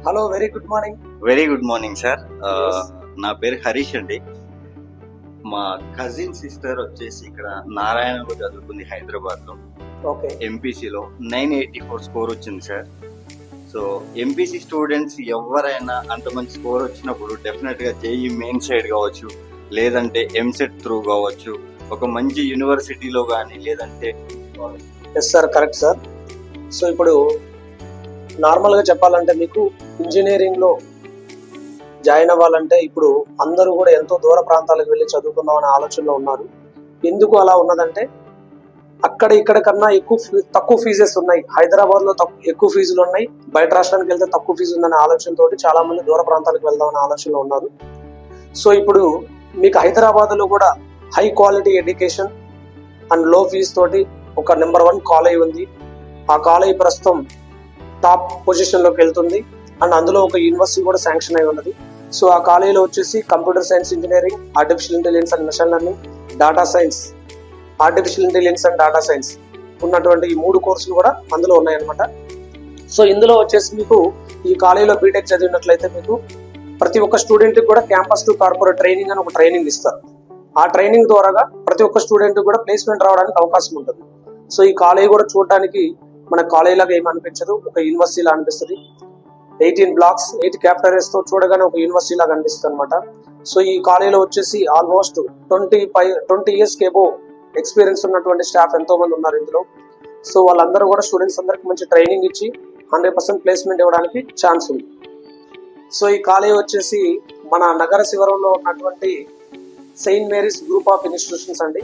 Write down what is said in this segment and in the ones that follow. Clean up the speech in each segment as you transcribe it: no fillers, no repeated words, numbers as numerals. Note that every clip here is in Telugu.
Hello, very good morning. Very good morning sir. Yes. నా పేరు హరీష్ అండి. మా కజిన్ సిస్టర్ వచ్చేసి ఇక్కడ నారాయణలో చదువుకుంది హైదరాబాద్ లో. ఓకే. ఎంపీసీలో 984 స్కోర్ వచ్చింది సార్. సో ఎంపీసీ స్టూడెంట్స్ ఎవరైనా అంత మంచి స్కోర్ వచ్చినప్పుడు డెఫినెట్ గా జేఈ మెయిన్ సైడ్ కావచ్చు, లేదంటే ఎంసెట్ త్రూ కావచ్చు, ఒక మంచి యూనివర్సిటీలో కానీ లేదంటే yes sir, correct sir. So ఇప్పుడు నార్మల్గా చెప్పాలంటే మీకు ఇంజనీరింగ్లో జాయిన్ అవ్వాలంటే ఇప్పుడు అందరూ కూడా ఎంతో దూర ప్రాంతాలకు వెళ్ళి చదువుకుందాం అనే ఆలోచనలో ఉన్నారు. ఎందుకు అలా ఉన్నదంటే అక్కడ ఇక్కడ కన్నా తక్కువ ఫీజెస్ ఉన్నాయి. హైదరాబాద్లో ఎక్కువ ఫీజులు ఉన్నాయి, బయట రాష్ట్రానికి వెళ్తే తక్కువ ఫీజు ఉందనే ఆలోచనతో చాలా మంది దూర ప్రాంతాలకు వెళ్దాం అనే ఆలోచనలో ఉన్నారు. సో ఇప్పుడు మీకు హైదరాబాద్లో కూడా హై క్వాలిటీ ఎడ్యుకేషన్ అండ్ లో ఫీజు తోటి ఒక నెంబర్ 1 కాలేజ్ ఉంది. ఆ కాలేజ్ ప్రస్తుతం టాప్ పొజిషన్ లోకి వెళ్తుంది అండ్ అందులో ఒక యూనివర్సిటీ కూడా శాంక్షన్ అయి ఉన్నది. సో ఆ కాలేజీలో వచ్చేసి computer science engineering, artificial intelligence and machine learning, data science, artificial intelligence and data science ఉన్నటువంటి ఈ 3 కోర్సులు కూడా అందులో ఉన్నాయన్నమాట. సో ఇందులో వచ్చేసి మీకు ఈ కాలేజీలో బీటెక్ చదివినట్లయితే మీకు ప్రతి ఒక్క స్టూడెంట్కి కూడా క్యాంపస్ టు కార్పొరేట్ ట్రైనింగ్ అని ఒక ట్రైనింగ్ ఇస్తారు. ఆ ట్రైనింగ్ ద్వారాగా ప్రతి ఒక్క స్టూడెంట్ కూడా ప్లేస్మెంట్ రావడానికి అవకాశం ఉంటుంది. సో ఈ కాలేజ్ కూడా చూడడానికి మన కాలేజ్ లాగా ఏమి అనిపించదు, ఒక యూనివర్సిటీ లాగా అనిపిస్తుంది. 18 బ్లాక్స్, 8 క్యాప్టరేస్ తో చూడగానే ఒక యూనివర్సిటీ లాగా అనిపిస్తుంది అనమాట. సో ఈ కాలేజీలో వచ్చేసి ఆల్మోస్ట్ 20 ఇయర్స్ కేబో ఎక్స్పీరియన్స్ ఉన్నటువంటి స్టాఫ్ ఎంతో మంది ఉన్నారు ఇందులో. సో వాళ్ళందరూ కూడా స్టూడెంట్స్ అందరికి మంచి ట్రైనింగ్ ఇచ్చి 100% ప్లేస్మెంట్ ఇవ్వడానికి ఛాన్స్ ఉంది. సో ఈ కాలేజ్ వచ్చేసి మన నగర శివరంలో ఉన్నటువంటి Saint Mary's group of institutions అండి.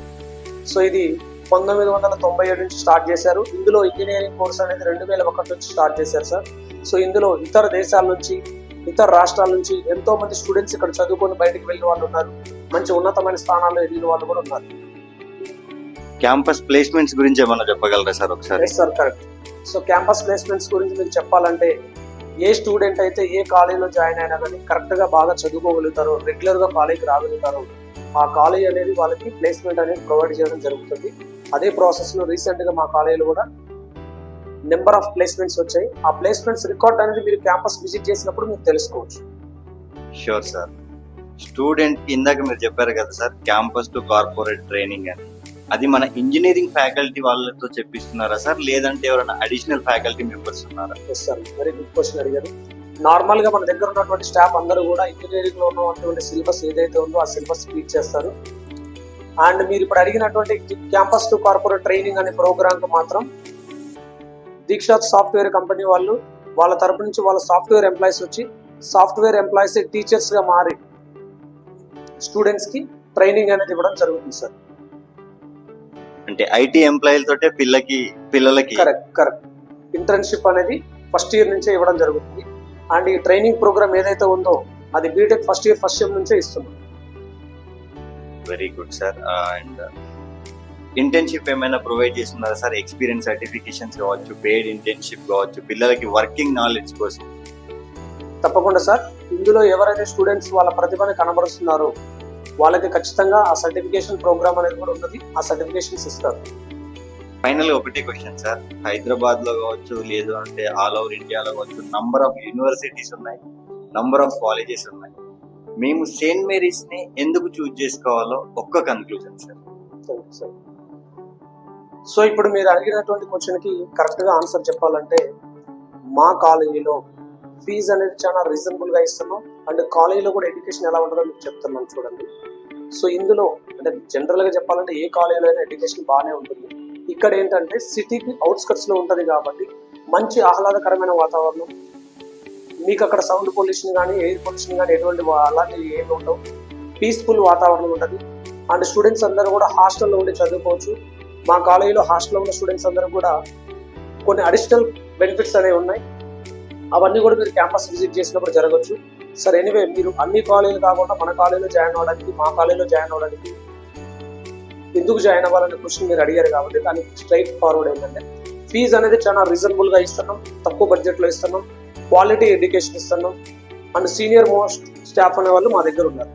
సో ఇది 1997 నుంచి స్టార్ట్ చేశారు. ఇందులో ఇంజనీరింగ్ కోర్స్ అనేది 2001 నుంచి స్టార్ట్ చేశారు సార్. సో ఇందులో ఇతర దేశాల నుంచి, ఇతర రాష్ట్రాల నుంచి ఎంతో మంది స్టూడెంట్స్ ఇక్కడ చదువుకొని బయటకు వెళ్ళిన వాళ్ళు ఉన్నారు. మంచి ఉన్నతమైన స్థానాల్లో ఎదిగిన వాళ్ళు కూడా ఉన్నారు. క్యాంపస్ ప్లేస్మెంట్స్ గురించి ఏమన్నా చెప్పగలరా సార్ ఒకసారి? Sir, correct. So campus placements గురించి మీకు చెప్పాలంటే ఏ స్టూడెంట్ అయితే ఏ కాలేజీలో జాయిన్ అయినా కానీ కరెక్ట్ గా బాగా చదువుకోగలుగుతారో, రెగ్యులర్ గా కాలేజీకి రాగలుగుతారో, ఆ కాలేజ్ అనేది వాళ్ళకి ప్లేస్మెంట్ అనేది ప్రొవైడ్ చేయడం జరుగుతుంది. అదే ప్రాసెస్ లో రీసెంట్ గా మా కాలేజీలో కూడా నెంబర్ ఆఫ్ ప్లేస్మెంట్స్ వచ్చాయి. ఆ ప్లేస్మెంట్స్ రికార్డ్ అనేది మీరు క్యాంపస్ విజిట్ చేసినప్పుడు మీరు తెలుసుకోవచ్చు. Sure sir. స్టూడెంట్ ఇందాక మీరు చెప్పారు కదా sir, campus to corporate training అని, అది మన ఇంజనీరింగ్ ఫ్యాకల్టీ వాళ్ళతో చెప్పిస్తున్నారా సార్, లేదంటే ఎవరైనా అడిషనల్ ఫ్యాకల్టీ మెంబర్స్ ఉన్నారా? Yes sir, very good question అడిగారు. నార్మల్ గా మన దగ్గర ఉన్నటువంటి స్టాఫ్ అందరూ కూడా ఇంజనీరింగ్ లో ఉన్నటువంటి సిలబస్ ఏదైతే ఉందో ఆ సిలబస్ టీచ్ చేస్తారు. అండ్ మీరు ఇప్పుడు అడిగినటువంటి క్యాంపస్ టు కార్పొరేట్ ట్రైనింగ్ అనే ప్రోగ్రామ్ కు మాత్రం దీక్షాత్ సాఫ్ట్వేర్ కంపెనీ వాళ్ళు వాళ్ళ తరపు నుంచి వాళ్ళ సాఫ్ట్వేర్ ఎంప్లాయీస్ వచ్చి సాఫ్ట్వేర్ ఎంప్లాయీస్ టీచర్స్ గా మారి స్టూడెంట్స్ కి ట్రైనింగ్ అనేది ఇవ్వడం జరుగుతుంది సార్. అంటే ఐటీ ఎంప్లాయీలతోటే పిల్లలకి కరెక్ట్ ఇంటర్న్షిప్ అనేది ఫస్ట్ ఇయర్ నుంచే ఇవ్వడం జరుగుతుంది. అండ్ ఈ ట్రైనింగ్ ప్రోగ్రామ్ ఏదైతే ఉందో అది బీటెక్ ఫస్ట్ ఇయర్ నుంచే ఇస్తున్నాం. Very good sir. And internship ఏమైనా ప్రొవైడ్ చేస్తున్నారా సార్? ఎక్స్పీరియన్స్ సర్టిఫికేషన్స్ కావచ్చు, పెయిడ్ ఇంటర్న్షిప్ కావచ్చు, పిల్లలకి వర్కింగ్ నాలెడ్జ్ కోసం. తప్పకుండా సార్. ఇందులో ఎవరైతే స్టూడెంట్స్ వాళ్ళ ప్రతిభని కనబరుస్తున్నారో వాళ్ళకి ఖచ్చితంగా ఆ సర్టిఫికేషన్ ప్రోగ్రామ్ అనేది కూడా ఉంటుంది. ఆ సర్టిఫికేషన్స్ ఇస్తారు. ఫైనల్ ఒకటే క్వశ్చన్ సార్, హైదరాబాద్ లో కావచ్చు, లేదు అంటే ఆల్ ఓవర్ ఇండియాలో కావచ్చు, నంబర్ ఆఫ్ యూనివర్సిటీస్ ఉన్నాయి, నంబర్ ఆఫ్ కాలేజెస్ ఉన్నాయి. మేము సెయింట్ మేరీస్ ని ఎందుకు చూజ్ చేసుకోవాలో ఒక్క కన్క్లూజన్ సార్. సో ఇప్పుడు మీరు అడిగినటువంటి క్వశ్చన్ కి కరెక్ట్ గా ఆన్సర్ చెప్పాలంటే మా కాలేజీలో ఫీజు అనేది చాలా రీజనబుల్ గా ఇస్తున్నాం. అండ్ కాలేజీలో కూడా ఎడ్యుకేషన్ ఎలా ఉంటుందో మీకు చెప్తున్నాను చూడండి. సో ఇందులో అంటే జనరల్ గా చెప్పాలంటే ఏ కాలేజీలో అయినా ఎడ్యుకేషన్ బాగానే ఉంటుంది. ఇక్కడ ఏంటంటే సిటీకి అవుట్స్కట్స్ లో ఉంటది కాబట్టి మంచి ఆహ్లాదకరమైన వాతావరణం, మీకు అక్కడ సౌండ్ పొల్యూషన్ కానీ ఎయిర్ పొల్యూషన్ కానీ ఎటువంటి అలాంటివి ఏమి ఉండవు. పీస్ఫుల్ వాతావరణం ఉంటుంది. అండ్ స్టూడెంట్స్ అందరూ కూడా హాస్టల్లో ఉండి చదువుకోవచ్చు. మా కాలేజీలో హాస్టల్లో ఉన్న స్టూడెంట్స్ అందరూ కూడా కొన్ని అడిషనల్ బెనిఫిట్స్ అనేవి ఉన్నాయి. అవన్నీ కూడా మీరు క్యాంపస్ విజిట్ చేసినప్పుడు జరగచ్చు. సార్ ఎనీవే మీరు అన్ని కాలేజీలు కాకుండా మన కాలేజీలో జాయిన్ అవ్వడానికి, మా కాలేజీలో జాయిన్ అవ్వడానికి ఎందుకు జాయిన్ అవ్వాలనే క్వశ్చన్ మీరు అడిగారు కాబట్టి దానికి స్ట్రైట్ ఫార్వర్డ్ ఏంటంటే ఫీజు అనేది చాలా రీజనబుల్ గా ఇస్తున్నాం, తక్కువ బడ్జెట్ లో ఇస్తున్నాం, క్వాలిటీ ఎడ్యుకేషన్ ఇస్తున్నాం. అండ్ సీనియర్ మోస్ట్ స్టాఫ్ అనే వాళ్ళు మా దగ్గర ఉన్నారు.